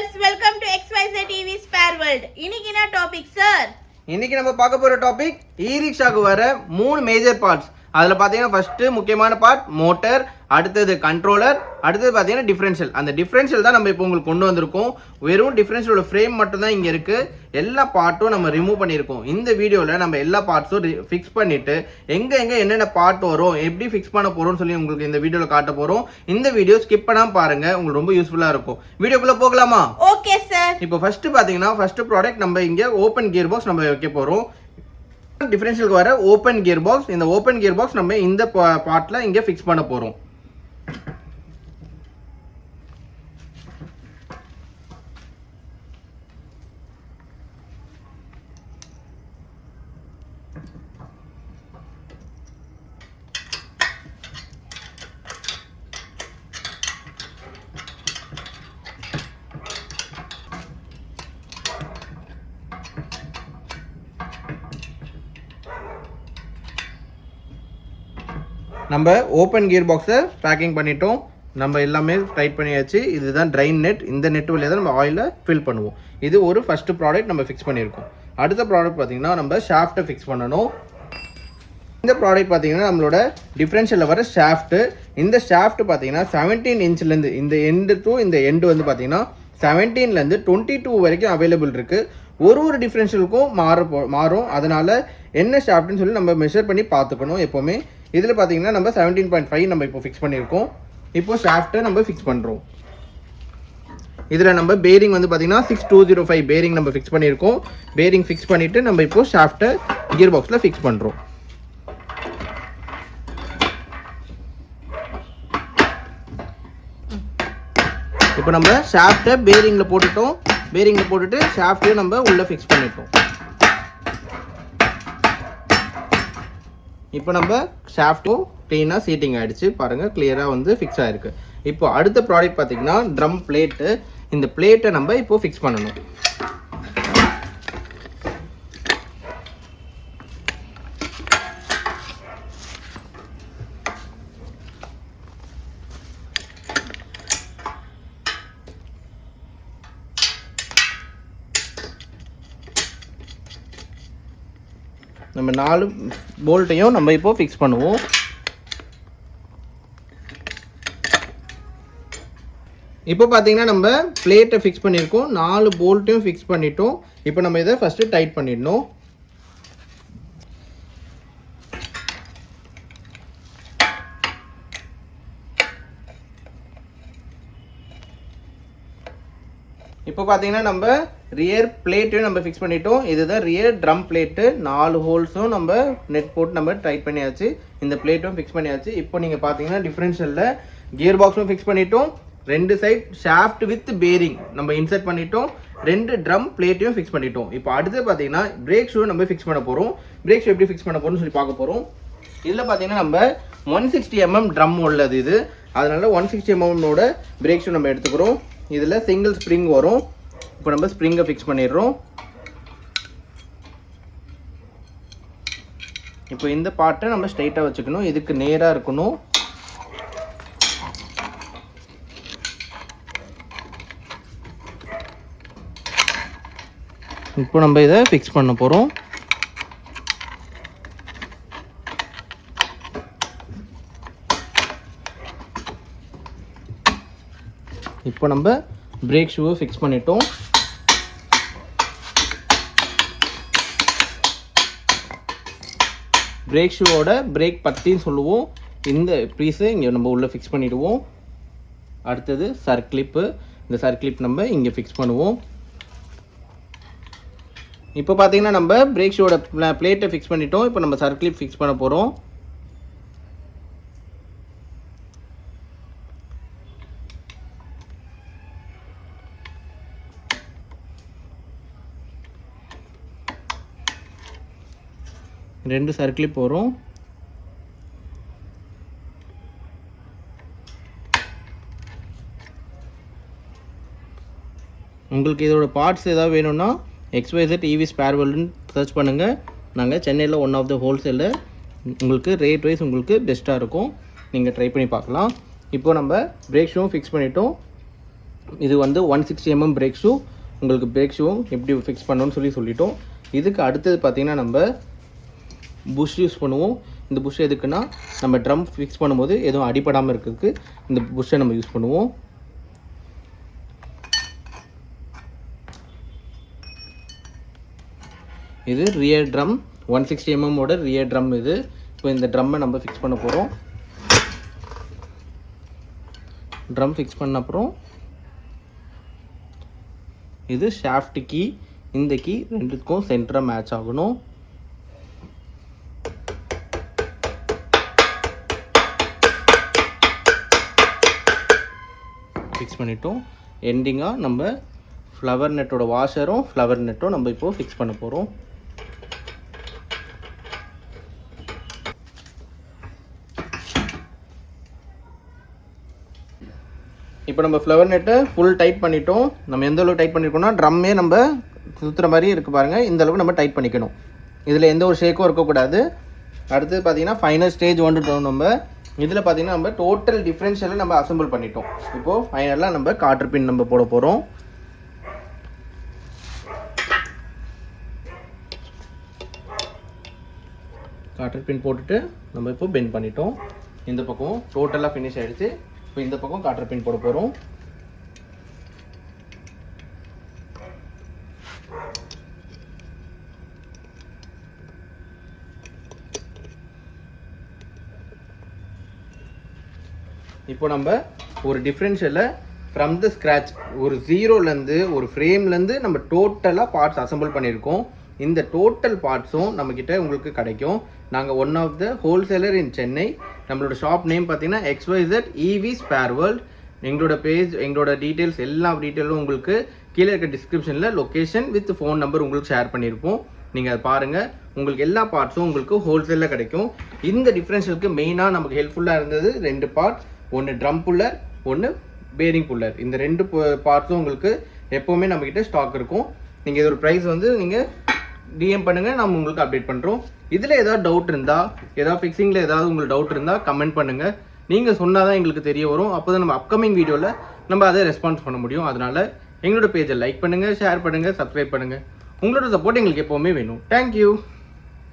viewers, welcome to XYZ TV Spare World. இன்னைக்கு என்ன topic sir? இன்னைக்கு நம்ம பார்க்க போற டாபிக் இ-ரிக்ஷாக்கு வர 3 மேஜர் பார்ட்ஸ். அதில் பார்த்தீங்கன்னா ஃபர்ஸ்ட் முக்கியமான பார்ட் மோட்டர், அடுத்தது கண்ட்ரோலர், அடுத்தது பார்த்தீங்கன்னா டிஃபரன்ஷியல். அந்த டிஃபரன்ஷியல் தான் நம்ம இப்போ உங்களுக்கு கொண்டு வந்திருக்கோம். வெறும் டிஃபரன்ஷியலோட ஃப்ரேம் மட்டும் தான் இங்கே இருக்குது. எல்லா பார்ட்டும் நம்ம ரிமூவ் பண்ணியிருக்கோம். இந்த வீடியோவில் நம்ம எல்லா பார்ட்ஸும் ஃபிக்ஸ் பண்ணிவிட்டு எங்கே என்னென்ன பார்ட் வரும், எப்படி ஃபிக்ஸ் பண்ண போகிறோம்னு சொல்லி உங்களுக்கு இந்த வீடியோவில் காட்ட போகிறோம். இந்த வீடியோ ஸ்கிப் பண்ணாமல் பாருங்கள், உங்களுக்கு ரொம்ப யூஸ்ஃபுல்லாக இருக்கும். வீடியோக்குள்ளே போகலாமா? Okay sir. இப்போ ஃபர்ஸ்ட் பார்த்தீங்கன்னா ஃபர்ஸ்ட் ப்ராடக்ட் நம்ம இங்கே ஓப்பன் கியர் பாக்ஸ் நம்ம வைக்க போகிறோம். டிஃபரன்ஷியலுக்கு வர ஓப்பன் கியர் பாக்ஸ். இந்த ஓப்பன் கியர் பாக்ஸ் நம்ம இந்த பார்ட்ல இங்கே ஃபிக்ஸ் பண்ண போகிறோம். நம்ம ஓப்பன் கியர் பாக்ஸை பேக்கிங் பண்ணிட்டோம். நம்ம எல்லாமே டைட் பண்ணியாச்சு. இதுதான் ட்ரைன் நெட். இந்த நெட் வழியாக தான் நம்ம ஆயிலை ஃபில் பண்ணுவோம். இது ஒரு ஃபர்ஸ்ட் ப்ராடக்ட் நம்ம ஃபிக்ஸ் பண்ணியிருக்கோம். அடுத்த ப்ராடக்ட் பார்த்தீங்கன்னா நம்ம ஷாஃப்ட்டை ஃபிக்ஸ் பண்ணணும். இந்த ப்ராடக்ட் பார்த்தீங்கன்னா நம்மளோட டிஃபரன்ஷியலில் வர ஷாஃப்ட்டு. இந்த ஷாஃப்ட் பார்த்தீங்கன்னா 17 இன்ச்லேருந்து இந்த எண்டு டு இந்த எண்டு வந்து பார்த்தீங்கன்னா 17லேருந்து 22 வரைக்கும் அவைலபிள் இருக்குது. ஒரு டிஃபரன்ஷியலுக்கும் மாறும். அதனால் என்ன ஷாஃப்ட்னு சொல்லி நம்ம மெஷர் பண்ணி பார்த்துக்கணும் எப்போவுமே. இதில் பார்த்தீங்கன்னா நம்ம 17.5 நம்ம இப்போ ஃபிக்ஸ் பண்ணியிருக்கோம். இப்போ ஷாஃப்ட்டை நம்ம ஃபிக்ஸ் பண்ணுறோம். இதில் நம்ம பேரிங் வந்து பார்த்தீங்கன்னா 6205 பேரிங் நம்ம ஃபிக்ஸ் பண்ணியிருக்கோம். பேரிங் ஃபிக்ஸ் பண்ணிவிட்டு நம்ம இப்போ ஷாஃப்ட்டை கியர் பாக்ஸில் ஃபிக்ஸ் பண்ணுறோம். இப்போ நம்ம ஷாஃப்ட்டை பேரிங்கில் போட்டுட்டோம். பேரிங்கில் போட்டுட்டு ஷாஃப்ட்டையும் நம்ம உள்ளே ஃபிக்ஸ் பண்ணிட்டோம். இப்போ நம்ம ஷாஃப்ட்டும் க்ளீனாக சீட்டிங் ஆகிடுச்சு. பாருங்கள், கிளியராக வந்து ஃபிக்ஸ் ஆகிருக்கு. இப்போ அடுத்த ப்ராடக்ட் பார்த்திங்கன்னா ட்ரம் பிளேட்டு. இந்த பிளேட்டை நம்ம இப்போ ஃபிக்ஸ் பண்ணணும். நம்ம 4 போல்ட்டையும் நம்ம இப்போ ஃபிக்ஸ் பண்ணுவோம். இப்போ பார்த்தீங்கன்னா நம்ம பிளேட்டை ஃபிக்ஸ் பண்ணியிருக்கோம். 4 போல்ட்டையும் ஃபிக்ஸ் பண்ணிட்டோம். இப்போ நம்ம இதை ஃபஸ்ட்டு டைட் பண்ணிடணும். இப்போ பார்த்தீங்கன்னா நம்ம ரியர் பிளேட்டையும் நம்ம ஃபிக்ஸ் பண்ணிட்டோம். இதுதான் ரியர் ட்ரம் பிளேட்டு. 4 ஹோல்ஸும் நம்ம நெட் போட்டு நம்ம டைட் பண்ணியாச்சு. இந்த பிளேட்டும் ஃபிக்ஸ் பண்ணியாச்சு. இப்போ நீங்கள் பார்த்தீங்கன்னா டிஃபரன்ஷியலில் கியர் பாக்ஸும் ஃபிக்ஸ் பண்ணிட்டோம். 2 சைட் ஷாஃப்ட் வித் பேரிங் நம்ம இன்சர்ட் பண்ணிட்டோம். 2 ட்ரம் பிளேட்டையும் ஃபிக்ஸ் பண்ணிட்டோம். இப்போ அடுத்து பார்த்தீங்கன்னா பிரேக் ஷூ நம்ம ஃபிக்ஸ் பண்ண போகிறோம். பிரேக் ஷூ எப்படி ஃபிக்ஸ் பண்ண போகிறோம்னு சொல்லி பார்க்க போகிறோம். இதில் பார்த்தீங்கன்னா நம்ம 160 mm ட்ரம் உள்ளது இது. அதனால 160 mm பிரேக் ஷூ நம்ம எடுத்துக்கிறோம். இதில் சிங்கிள் ஸ்ப்ரிங் வரும். இப்போ நம்ம ஸ்ப்ரிங்கை ஃபிக்ஸ் பண்ணிடுறோம். இப்போ இந்த பார்ட்டை நம்ம ஸ்ட்ரைட்டாக வச்சுக்கணும். இதுக்கு நேராக இருக்கணும். இப்போ நம்ம இதை ஃபிக்ஸ் பண்ண போகிறோம். இப்போ நம்ம பிரேக் ஷூவை ஃபிக்ஸ் பண்ணிட்டோம். பிரேக் ஷூவோட பிரேக் பத்தின்னு சொல்லுவோம். இந்த பீஸை இங்கே நம்ம உள்ளே ஃபிக்ஸ் பண்ணிவிடுவோம். அடுத்தது சர்க்ளிப்பு. இந்த சர்க்ளிப் நம்ம இங்கே ஃபிக்ஸ் பண்ணுவோம். இப்போ பார்த்தீங்கன்னா நம்ம பிரேக் ஷூவோட பிளேட்டை ஃபிக்ஸ் பண்ணிட்டோம். இப்போ நம்ம சர்க்ளிப் ஃபிக்ஸ் பண்ண போகிறோம். ரெண்டு சர்க்கிளிப் வரும். உங்களுக்கு இதோட பார்ட்ஸ் ஏதாவது வேணும்னா XYZ EV ஸ்பேர் வேர்ல்டுன்னு சர்ச் பண்ணுங்கள். நாங்கள் சென்னையில் ஒன் ஆஃப் த ஹோல்சேலில் உங்களுக்கு ரேட் வைஸ் உங்களுக்கு பெஸ்ட்டாக இருக்கும். நீங்கள் ட்ரை பண்ணி பார்க்கலாம். இப்போது நம்ம பிரேக் ஷூவும் ஃபிக்ஸ் பண்ணிட்டோம். இது வந்து 160 mm பிரேக் ஷூ. உங்களுக்கு பிரேக் ஷூவும் எப்படி ஃபிக்ஸ் பண்ணணும்னு சொல்லிட்டோம். இதுக்கு அடுத்தது பார்த்திங்கன்னா நம்ம புஷ் யூஸ் பண்ணுவோம். இந்த புஷ் எதுக்குன்னா நம்ம ட்ரம் ஃபிக்ஸ் பண்ணும்போது எதுவும் அடிபடாமல் இருக்கிறதுக்கு இந்த புஷ்ஷை நம்ம யூஸ் பண்ணுவோம். இது ரியர் ட்ரம், 160 mm ஓட ரியர் ட்ரம் இது. இப்போ இந்த ட்ரம்மை நம்ம ஃபிக்ஸ் பண்ண போகிறோம். ட்ரம் ஃபிக்ஸ் பண்ண அப்புறம் இது ஷாஃப்ட் கீ. இந்த கீ ரெண்டுக்கும் சென்டராக மேட்ச் ஆகணும். ஃபிக்ஸ் பண்ணிட்டோம். எண்டிங்காக நம்ம ஃப்ளவர் நெட்டோட வாஷரும் ஃப்ளவர் நெட்டும் நம்ம இப்போது ஃபிக்ஸ் பண்ண போகிறோம். இப்போ நம்ம ஃப்ளவர் நெட்டை ஃபுல் டைட் பண்ணிட்டோம். நம்ம எந்த அளவுக்கு டைட் பண்ணியிருக்கோம்னா ட்ரம்மே நம்ம சுற்றுற மாதிரி இருக்குது பாருங்கள். இந்த அளவுக்கு நம்ம டைட் பண்ணிக்கணும். இதில் எந்த ஒரு ஷேக்கும் இருக்கக்கூடாது. அடுத்து பார்த்தீங்கன்னா ஃபைனல் ஸ்டேஜ் வந்துட்டோம். நம்ம இதில் பார்த்தீங்கன்னா நம்ம டோட்டல் டிஃப்ரென்ஷியலை நம்ம அசம்பிள் பண்ணிட்டோம். இப்போது ஃபைனலாக நம்ம கார்ட்டர் பின் நம்ம போட போகிறோம். கார்ட்டர் பின் போட்டுட்டு நம்ம இப்போ பெண்ட் பண்ணிட்டோம். இந்த பக்கம் டோட்டலாக ஃபினிஷ் ஆகிடுச்சு. இப்போ இந்த பக்கம் கார்ட்டர் பின் போட போகிறோம். இப்போ நம்ம ஒரு டிஃப்ரென்ஷியலை ஃப்ரம் த ஸ்க்ராட்ச் ஒரு ஜீரோலேருந்து ஒரு ஃப்ரேம்லேருந்து நம்ம டோட்டலாக பார்ட்ஸ் அசம்பிள் பண்ணியிருக்கோம். இந்த டோட்டல் பார்ட்ஸும் நம்மக்கிட்ட உங்களுக்கு கிடைக்கும். நாங்கள் ஒன் ஆஃப் த ஹோல்சேலர் இன் சென்னை. நம்மளோட ஷாப் நேம் பார்த்தீங்கன்னா XYZ EV Spare World. எங்களோட பேஜ், எங்களோட டீட்டெயில்ஸ், எல்லா டீட்டெயிலும் உங்களுக்கு கீழே இருக்க டிஸ்கிரிப்ஷனில் லொக்கேஷன் வித் ஃபோன் நம்பர் உங்களுக்கு ஷேர் பண்ணியிருப்போம். நீங்கள் அதை பாருங்கள். உங்களுக்கு எல்லா பார்ட்ஸும் உங்களுக்கு ஹோல்சேலில் கிடைக்கும். இந்த டிஃப்ரென்ஷியலுக்கு மெயினாக நமக்கு ஹெல்ப்ஃபுல்லாக இருந்தது 2 பார்ட். ஒன்று ட்ரம் புல்லர், ஒன்று பேரிங் புல்லர். இந்த 2 பார்ட்ஸும் உங்களுக்கு எப்போவுமே நம்மக்கிட்ட ஸ்டாக் இருக்கும். நீங்கள் இது ஒரு ப்ரைஸ் வந்து நீங்கள் டிஎம் பண்ணுங்கள், நம்ம உங்களுக்கு அப்டேட் பண்ணுறோம். இதில் ஏதாவது டவுட் இருந்தால், ஏதாவது ஃபிக்ஸிங்கில் ஏதாவது உங்களுக்கு டவுட் இருந்தால் கமெண்ட் பண்ணுங்கள். நீங்கள் சொன்னால் தான் எங்களுக்கு தெரிய வரும். அப்போ தான் நம்ம அப்கமிங் வீடியோவில் நம்ம அதை ரெஸ்பான்ஸ் பண்ண முடியும். அதனால் எங்களோட பேஜை லைக் பண்ணுங்கள், ஷேர் பண்ணுங்கள், சப்ஸ்கிரைப் பண்ணுங்கள். உங்களோட சப்போர்ட் எங்களுக்கு எப்போவுமே வேணும். தேங்க்யூ.